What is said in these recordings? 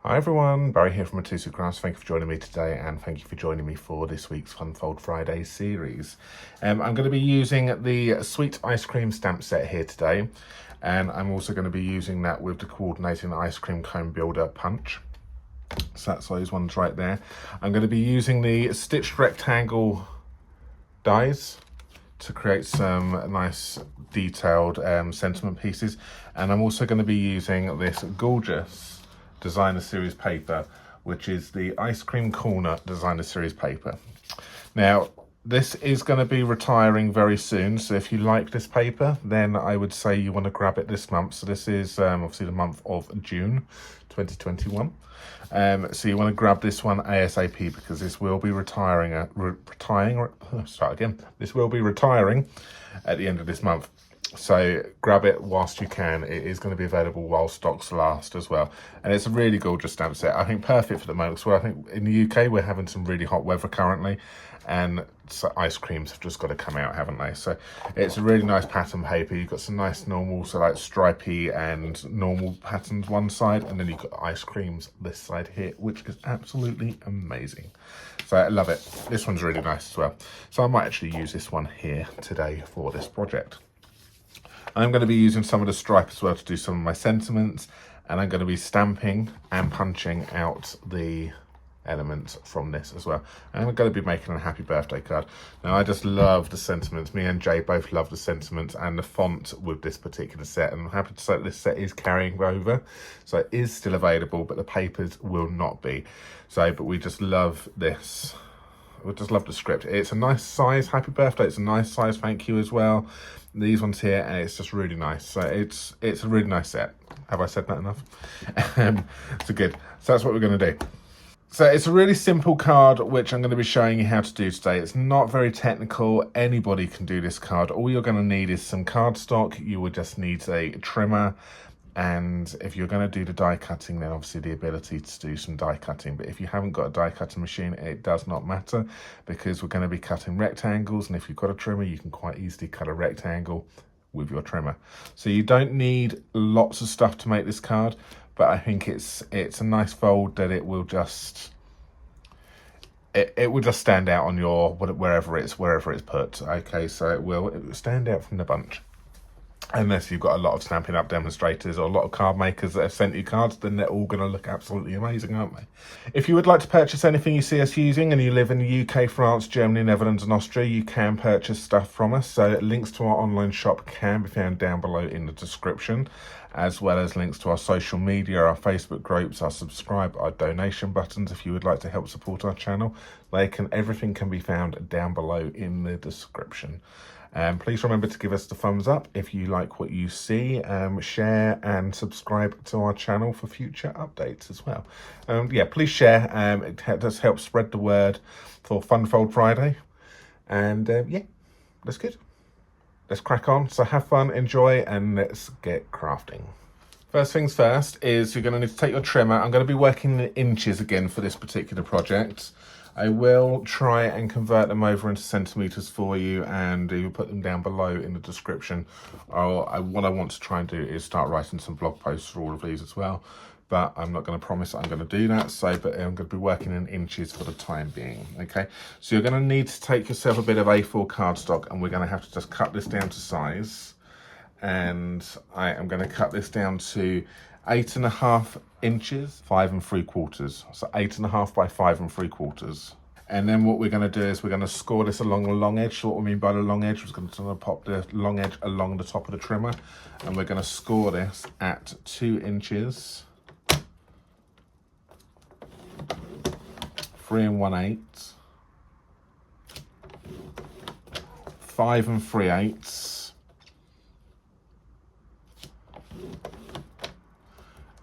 Hi everyone, Barry here from Mitosu Crafts. Thank you for joining me today and thank you for joining me for this week's Funfold Friday series. I'm going to be using the sweet ice cream stamp set here today, and I'm also going to be using that with the coordinating ice cream cone builder punch. So that's those ones right there. I'm going to be using the stitched rectangle dies to create some nice detailed sentiment pieces, and I'm also going to be using this gorgeous designer series paper, which is the ice cream corner designer series paper. Now this is going to be retiring very soon, so if you like this paper then I would say you want to grab it this month. So this is obviously the month of June 2021. So you want to grab this one ASAP because this will be this will be retiring at the end of this month. So grab it whilst you can. It is going to be available while stocks last as well. And it's a really gorgeous stamp set. I think perfect for the moment. So I think in the UK we're having some really hot weather currently, and so ice creams have just got to come out, haven't they? So it's a really nice pattern paper. You've got some nice normal, so like stripy and normal patterns one side, and then you've got ice creams this side here, which is absolutely amazing. So I love it. This one's really nice as well. So I might actually use this one here today for this project. I'm going to be using some of the stripe as well to do some of my sentiments, and I'm going to be stamping and punching out the elements from this as well. And I'm going to be making a happy birthday card. Now I just love the sentiments. Me and Jay both love the sentiments and the font with this particular set, and I'm happy to say that this set is carrying over, so it is still available, but the papers will not be. So but we just love this. We just love the script. It's a nice size happy birthday. It's a nice size thank you as well. These ones here, and it's just really nice. So it's a really nice set. Have I said that enough? So good. So that's what we're going to do. So it's a really simple card which I'm going to be showing you how to do today. It's not very technical. Anybody can do this card. All you're going to need is some cardstock. You will just need a trimmer, and if you're going to do the die cutting, then obviously the ability to do some die cutting. But if you haven't got a die cutting machine, it does not matter, because we're going to be cutting rectangles, and if you've got a trimmer you can quite easily cut a rectangle with your trimmer. So you don't need lots of stuff to make this card, but I think it's a nice fold that it will just it will just stand out on your wherever it's put. Okay, so it will stand out from the bunch. Unless you've got a lot of Stampin' Up demonstrators or a lot of card makers that have sent you cards, then they're all going to look absolutely amazing, aren't they? If you would like to purchase anything you see us using and you live in the UK, France, Germany, Netherlands and Austria, you can purchase stuff from us. So links to our online shop can be found down below in the description, as well as links to our social media, our Facebook groups, our subscribe, our donation buttons. If you would like to help support our channel, everything can be found down below in the description. Please remember to give us the thumbs up if you like what you see, share and subscribe to our channel for future updates as well. Yeah, please share. It does help spread the word for Funfold Friday. And yeah, that's good. Let's crack on. So have fun, enjoy, and let's get crafting. First things first is you're going to need to take your trimmer. I'm going to be working in inches again for this particular project. I will try and convert them over into centimeters for you, and you put them down below in the description. What I want to try and do is start writing some blog posts for all of these as well, but I'm not going to promise I'm going to do that. But I'm going to be working in inches for the time being. Okay, so you're going to need to take yourself a bit of A4 cardstock, and we're going to have to just cut this down to size. And I am going to cut this down to 8.5 inches, 5 3/4. So 8.5 by 5 3/4. And then what we're going to do is we're going to score this along the long edge. So what we mean by the long edge, we're going to pop the long edge along the top of the trimmer, and we're going to score this at 2 inches, 3 1/8, 5 3/8.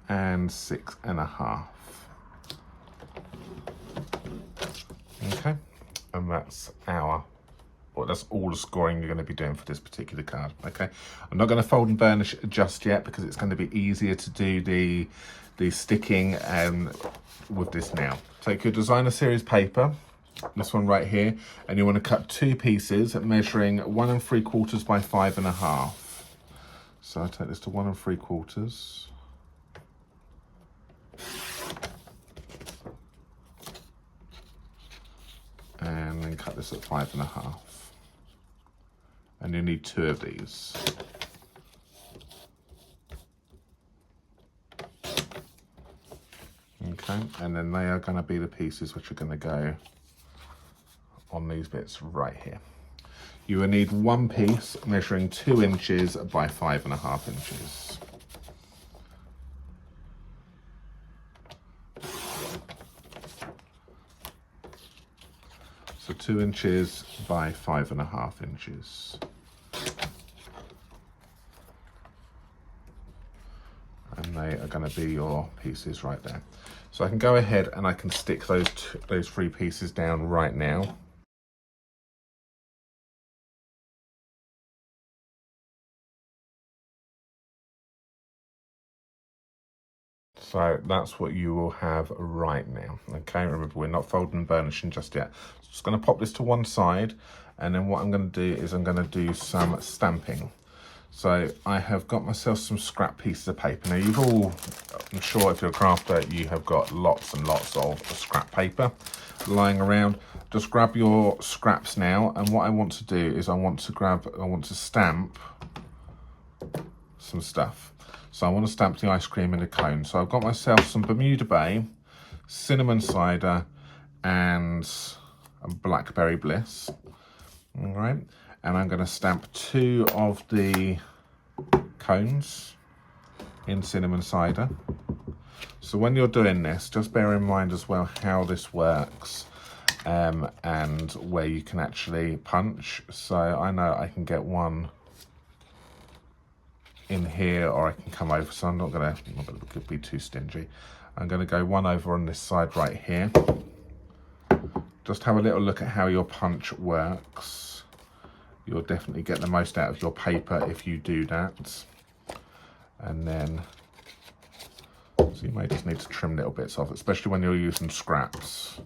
And 6.5. Okay, and that's that's all the scoring you're going to be doing for this particular card. Okay, I'm not going to fold and burnish just yet because it's going to be easier to do the sticking with this now. Take your designer series paper, this one right here, and you want to cut 2 pieces measuring 1 3/4 by 5.5. So I take this to 1 3/4. then cut this at 5.5. And you need 2 of these. Okay, and then they are going to be the pieces which are going to go on these bits right here. You will need 1 piece measuring 2 inches by 5.5 inches. So 2 inches by 5.5 inches. And they are going to be your pieces right there. So I can go ahead and I can stick those 3 pieces down right now. So that's what you will have right now. Okay, remember we're not folding and burnishing just yet. So just going to pop this to one side, and then what I'm going to do is I'm going to do some stamping. So I have got myself some scrap pieces of paper. Now you've all, I'm sure if you're a crafter, you have got lots and lots of scrap paper lying around. Just grab your scraps now, and what I want to do is I want to stamp some stuff. So I want to stamp the ice cream in a cone. So I've got myself some Bermuda Bay, cinnamon cider, and a blackberry bliss. All right, and I'm going to stamp 2 of the cones in cinnamon cider. So when you're doing this, just bear in mind as well how this works, and where you can actually punch. So I know I can get one in here, or I can come over, so I'm not gonna be too stingy. I'm gonna go one over on this side right here. Just have a little look at how your punch works. You'll definitely get the most out of your paper if you do that. And then, so you may just need to trim little bits off, especially when you're using scraps.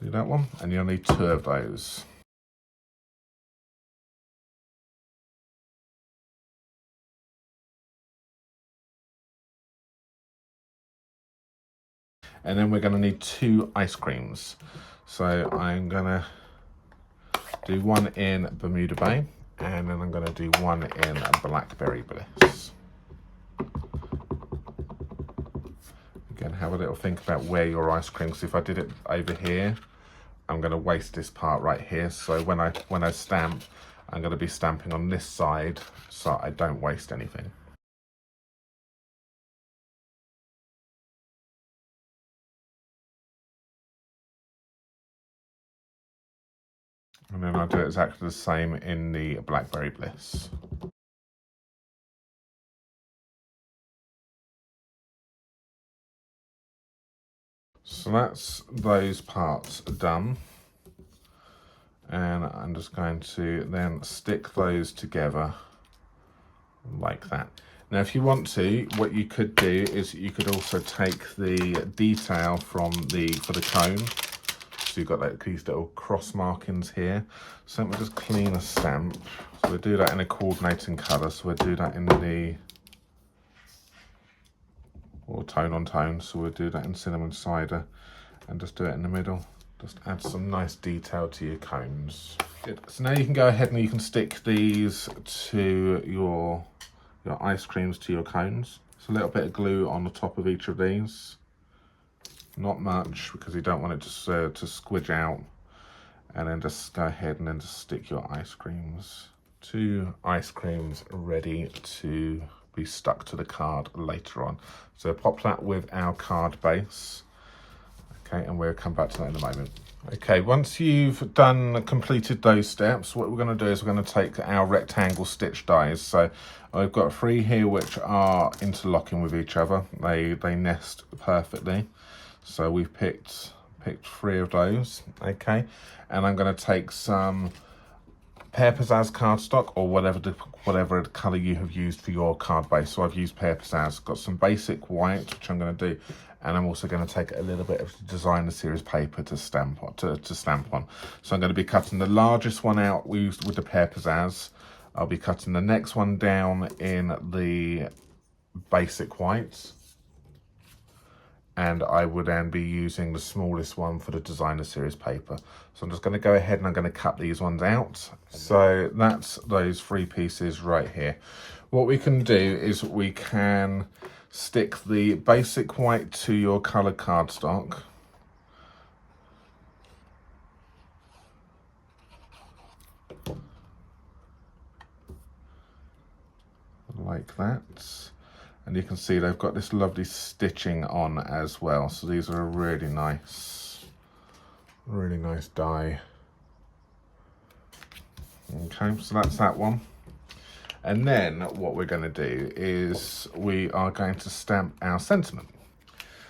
Do that one, and you'll need 2 of those. And then we're going to need 2 ice creams. So I'm going to do one in Bermuda Bay, and then I'm going to do one in Blackberry Bliss. Again, have a little think about where your ice cream, because if I did it over here, I'm going to waste this part right here. So when I stamp, I'm going to be stamping on this side so I don't waste anything. And then I'll do exactly the same in the Blackberry Bliss. So that's those parts done. And I'm just going to then stick those together like that. Now if you want to, what you could do is you could also take the detail for the cone. So you've got like these little cross markings here. So we'll just clean a stamp. So we'll do that in a coordinating colour. So we'll do that in the, or tone on tone. So we'll do that in cinnamon cider and just do it in the middle. Just add some nice detail to your cones. Good. So now you can go ahead and you can stick these to your ice creams to your cones. So a little bit of glue on the top of each of these. Not much, because you don't want it to squidge out. And then just go ahead and then just stick your ice creams. 2 ice creams ready to be stuck to the card later on. So pop that with our card base. Okay, and we'll come back to that in a moment. Okay, once you've completed those steps, what we're going to do is we're going to take our rectangle stitch dies. So I've got 3 here which are interlocking with each other. They nest perfectly. So we've picked 3 of those. Okay, and I'm going to take some Papercrafts cardstock, or whatever colour you have used for your card base. So I've used Papercrafts. Got some basic white, which I'm going to do. And I'm also going to take a little bit of designer series paper to stamp on. So I'm going to be cutting the largest one out with the Papercrafts. I'll be cutting the next one down in the basic whites, and I would then be using the smallest one for the designer series paper. So I'm just going to go ahead and I'm going to cut these ones out. So that's those 3 pieces right here. What we can do is we can stick the basic white to your coloured cardstock. Like that. And you can see they've got this lovely stitching on as well. So these are a really nice die. Okay, so that's that one. And then what we're going to do is we are going to stamp our sentiment.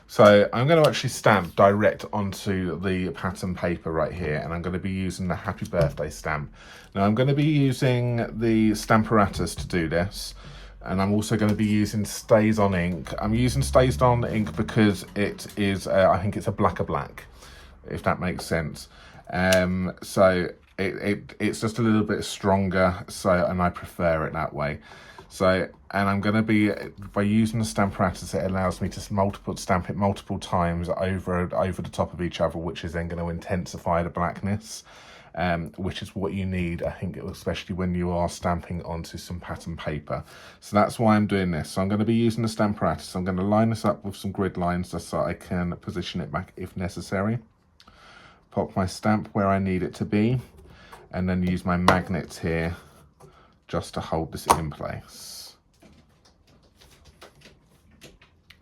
So I'm going to actually stamp direct onto the pattern paper right here, and I'm going to be using the Happy Birthday stamp. Now I'm going to be using the Stamparatus to do this, and I'm also going to be using Stays On ink. I'm using Stays On ink because it is, I think it's a blacker black, if that makes sense. So it's just a little bit stronger, and I prefer it that way. So, and I'm going to be, by using the Stamparatus, it allows me to stamp it multiple times over the top of each other, which is then going to intensify the blackness, which is what you need, I think, especially when you are stamping onto some pattern paper. So that's why I'm doing this. So I'm going to be using the Stamparatus. I'm going to line this up with some grid lines just so I can position it back if necessary. Pop my stamp where I need it to be, and then use my magnets here just to hold this in place.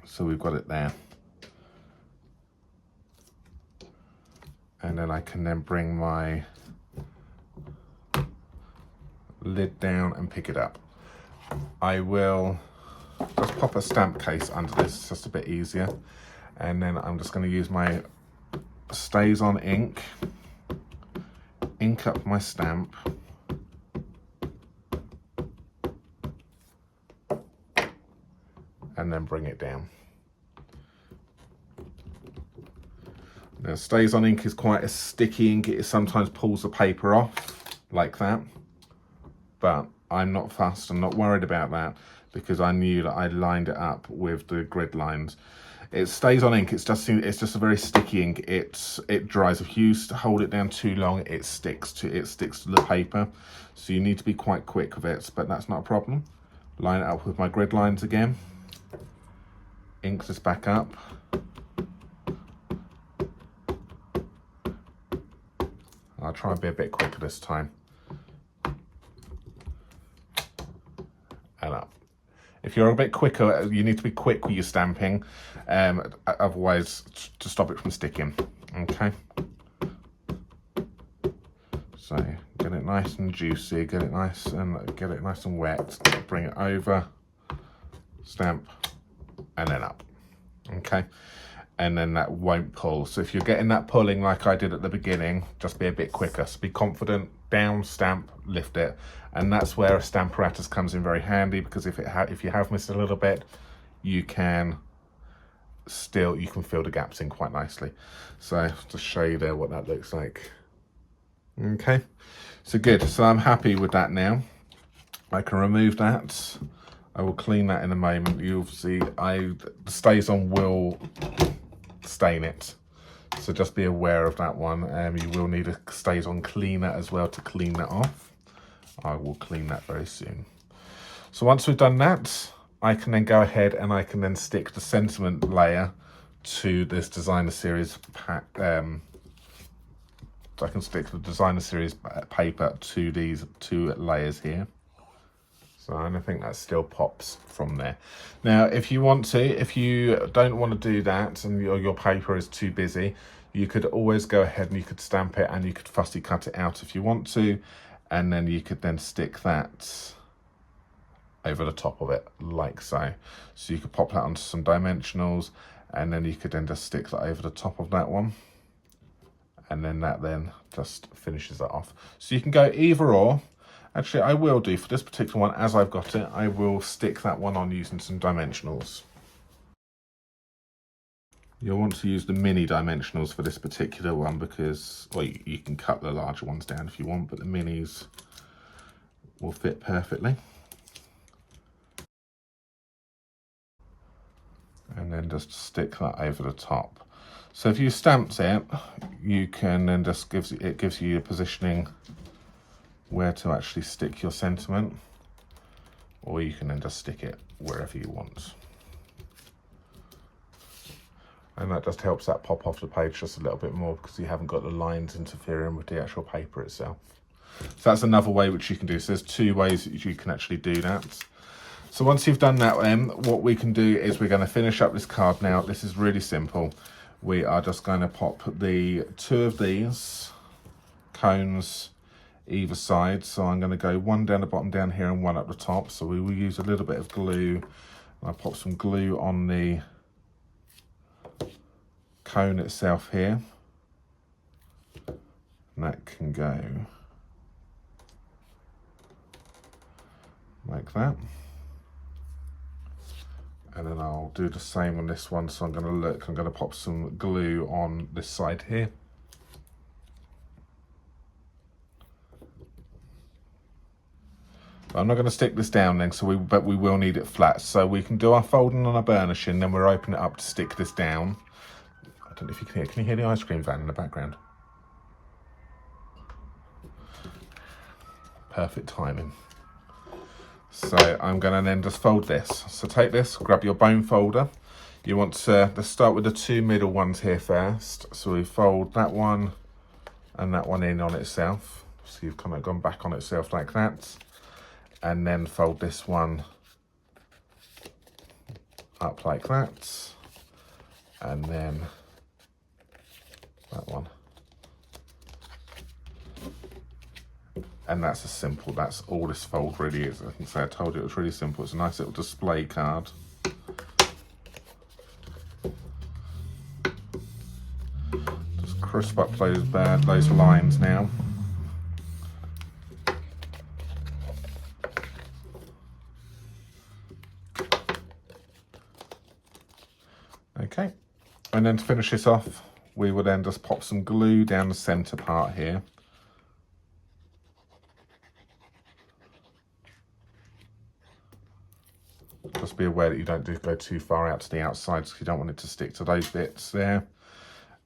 So we've got it there. And then I can then bring my lid down and pick it up. I will just pop a stamp case under this, it's just a bit easier. And then I'm just going to use my Stays On ink, ink up my stamp, and then bring it down. Now, Stays On ink is quite a sticky ink. It sometimes pulls the paper off like that, but I'm not fussed. I'm not worried about that because I knew that I lined it up with the grid lines. It Stays On ink. It's just a very sticky ink. It dries. If you hold it down too long, it sticks to the paper. So you need to be quite quick with it, but that's not a problem. Line it up with my grid lines again. Ink this back up. I'll try and be a bit quicker this time. And up. If you're a bit quicker, you need to be quick with your stamping, otherwise to stop it from sticking. Okay. So get it nice and juicy, get it nice and wet. Bring it over, stamp, and then up. Okay. And then that won't pull. So if you're getting that pulling like I did at the beginning, just be a bit quicker. So be confident, down, stamp, lift it. And that's where a Stamparatus comes in very handy, because if you have missed a little bit, you can fill the gaps in quite nicely. So to show you there what that looks like. Okay, so good. So I'm happy with that now. I can remove that. I will clean that in a moment. You'll see the Stays On will stain it, so just be aware of that one. You will need a Stays On cleaner as well to clean that off. I will clean that very soon. So once we've done that, I can then go ahead and I can then stick the sentiment layer to this designer series pack. So I can stick the designer series paper to these 2 layers here. So and I think that still pops from there. Now, if you don't want to do that and your paper is too busy, you could always go ahead and you could stamp it and you could fussy cut it out if you want to, and then you could then stick that over the top of it like so. So you could pop that onto some dimensionals, and then you could then just stick that over the top of that one, and then that then just finishes that off. So you can go either or. Actually, I will do for this particular one, as I've got it, I will stick that one on using some dimensionals. You'll want to use the mini dimensionals for this particular one because, well, you can cut the larger ones down if you want, but the minis will fit perfectly. and then just stick that over the top. So if you stamped it, you can then just gives you your positioning where to actually stick your sentiment, or you can then just stick it wherever you want. And that just helps that pop off the page just a little bit more because you haven't got the lines interfering with the actual paper itself. So that's another way which you can do. So there's two ways that you can actually do that. So once you've done that, what we can do is we're going to finish up this card now. This is really simple. We are just going to pop the two of these cones either side. So I'm going to go one down the bottom down here and one up the top. So we will use a little bit of glue. I'll pop some glue on the cone itself here. And that can go like that. And then I'll do the same on this one. So I'm going to pop some glue on this side here. But I'm not going to stick this down then, but we will need it flat. So we can do our folding and our burnishing, then we'll open it up to stick this down. I don't know if you can you hear the ice cream van in the background? Perfect timing. So I'm going to then just fold this. So take this, grab your bone folder. You want to let's start with the two middle ones here first. So we fold that one and that one in on itself. So you've kind of gone back on itself like that. And then fold this one up like that. And then that one. And that's that's all this fold really is. I can say I told you it was really simple. It's a nice little display card. Just crisp up those lines now. Okay, and then to finish this off, we will then just pop some glue down the center part here. Just be aware that you don't go too far out to the outside because you don't want it to stick to those bits there.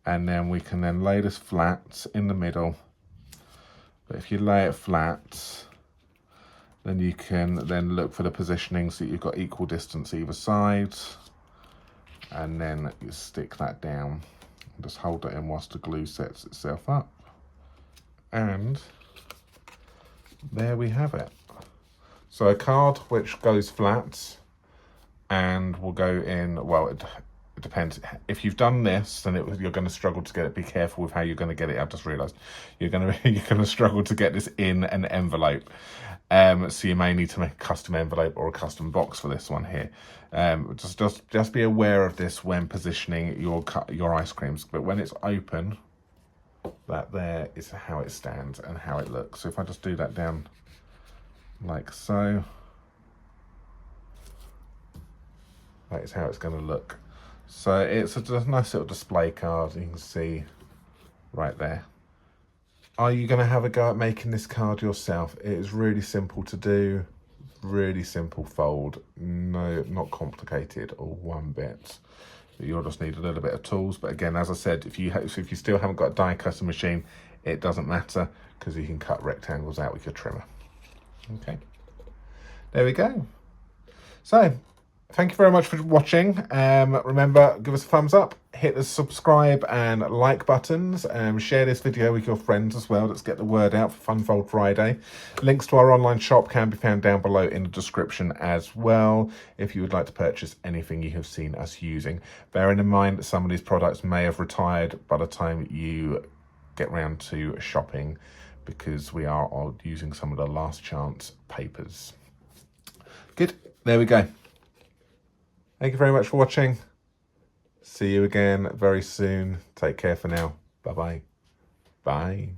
And then we can then lay this flat in the middle. But if you lay it flat, then you can then look for the positioning so that you've got equal distance either side. And then you stick that down. Just hold it in whilst the glue sets itself up. And there we have it. So a card which goes flat and will go in, well, it depends. If you've done this, then you're going to struggle to get it. Be careful with how you're going to get it. I've just realised you're going to struggle to get this in an envelope. So you may need to make a custom envelope or a custom box for this one here. Just be aware of this when positioning your ice creams. But when it's open, that there is how it stands and how it looks. So if I just do that down like so, that is how it's going to look. So it's a nice little display card. You can see right there. Are you going to have a go at making this card yourself? It is really simple to do, really simple fold. No, not complicated or one bit. You'll just need a little bit of tools. But again, as I said, if you still haven't got a die cutting machine, it doesn't matter because you can cut rectangles out with your trimmer. Okay, there we go. So thank you very much for watching. Remember, give us a thumbs up, hit the subscribe and like buttons, share this video with your friends as well. Let's get the word out for FUNFOLD Friday. Links to our online shop can be found down below in the description as well, if you would like to purchase anything you have seen us using. Bearing in mind that some of these products may have retired by the time you get round to shopping, because we are using some of the last chance papers. Good, there we go. Thank you very much for watching. See you again very soon. Take care for now. Bye-bye. Bye.